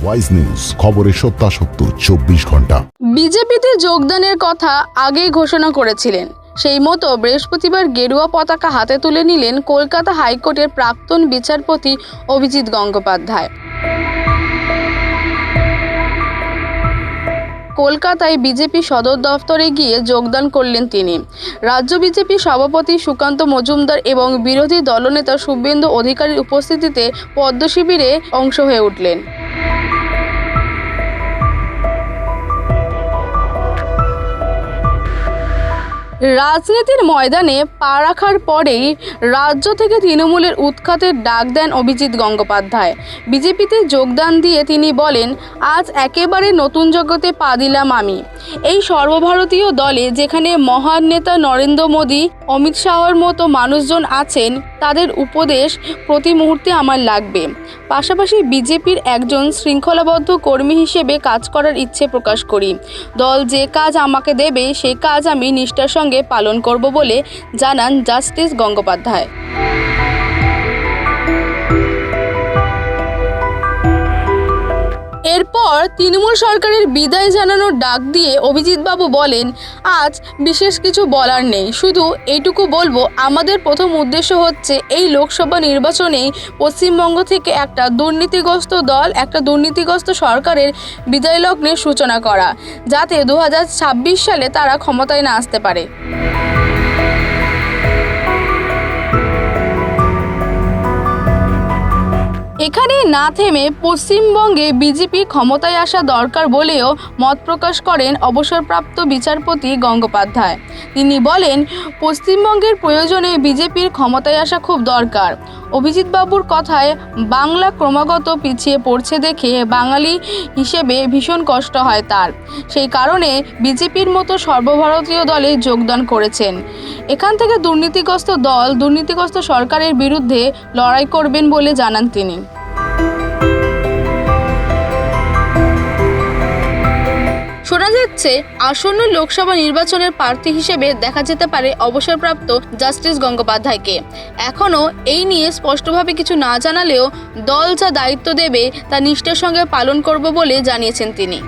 Wise news, খবরের সত্যাসত্য 24 ঘন্টা। বিজেপিতে যোগদানের কথা আগেই ঘোষণা করেছিলেন। সেই মতো বৃহস্পতিবার গেরুয়া পতাকা হাতে তুলে নিলেন কলকাতা হাইকোর্টের প্রাক্তন বিচারপতি অভিজিৎ গঙ্গোপাধ্যায়। কলকাতায় বিজেপি সদর দফতরে গিয়ে যোগদান করলেন তিনি। রাজ্য বিজেপি সভাপতি সুকান্ত মজুমদার এবং বিরোধী দলনেতা শুভেন্দু অধিকারীর উপস্থিতিতে পদ্ম শিবিরে অংশ হয়ে উঠলেন। রাজনীতির ময়দানে পা রাখার পরেই রাজ্য থেকে তৃণমূলের উৎখাতের ডাক দেন অভিজিৎ গঙ্গোপাধ্যায়। বিজেপিতে যোগদান দিয়ে তিনি বলেন, আজ একেবারে নতুন জগতে পা দিলাম আমি। এই সর্বভারতীয় দলে যেখানে মহান নেতা নরেন্দ্র মোদী, অমিত শাহর মতো মানুষজন আছেন, তাদের উপদেশ প্রতি মুহূর্তে আমার লাগবে। পাশাপাশি বিজেপির একজন শৃঙ্খলাবদ্ধ কর্মী হিসেবে কাজ করার ইচ্ছে প্রকাশ করি। দল যে কাজ আমাকে দেবে সেই কাজ আমি নিষ্ঠার সঙ্গে পালন করব বলে জানান জাস্টিস গঙ্গোপাধ্যায়। এরপর তৃণমূল সরকারের বিদায় জানানোর ডাক দিয়ে অভিজিৎবাবু বলেন, আজ বিশেষ কিছু বলার নেই, শুধু এইটুকু বলবো, আমাদের প্রথম উদ্দেশ্য হচ্ছে এই লোকসভা নির্বাচনেই পশ্চিমবঙ্গ থেকে একটা দুর্নীতিগ্রস্ত দল, একটা দুর্নীতিগ্রস্ত সরকারের বিদায় লগ্নের সূচনা করা, যাতে 2026 সালে তারা ক্ষমতায় না আসতে পারে। এখানে না থেমে পশ্চিমবঙ্গে বিজেপি ক্ষমতায় আসা দরকার বলেও মত প্রকাশ করেন অবসরপ্রাপ্ত বিচারপতি গঙ্গোপাধ্যায়। তিনি বলেন, পশ্চিমবঙ্গের প্রয়োজনে বিজেপির ক্ষমতায় আসা খুব দরকার। অভিজিৎবাবুর কথায় বাংলা ক্রমাগত পিছিয়ে পড়ছে দেখে বাঙালি হিসেবে ভীষণ কষ্ট হয় তার। সেই কারণে বিজেপির মতো সর্বভারতীয় দলে যোগদান করেছেন। এখান থেকে দুর্নীতিগ্রস্ত দল, দুর্নীতিগ্রস্ত সরকারের বিরুদ্ধে লড়াই করবেন বলে জানান তিনি। শোনা যাচ্ছে, আসন্ন লোকসভা নির্বাচনের প্রার্থী হিসেবে দেখা যেতে পারে অবসরপ্রাপ্ত জাস্টিস গঙ্গোপাধ্যায়কে। এখনও এই নিয়ে স্পষ্টভাবে কিছু না জানালেও দল যা দায়িত্ব দেবে তা নিষ্ঠার সঙ্গে পালন করব বলে জানিয়েছেন তিনি।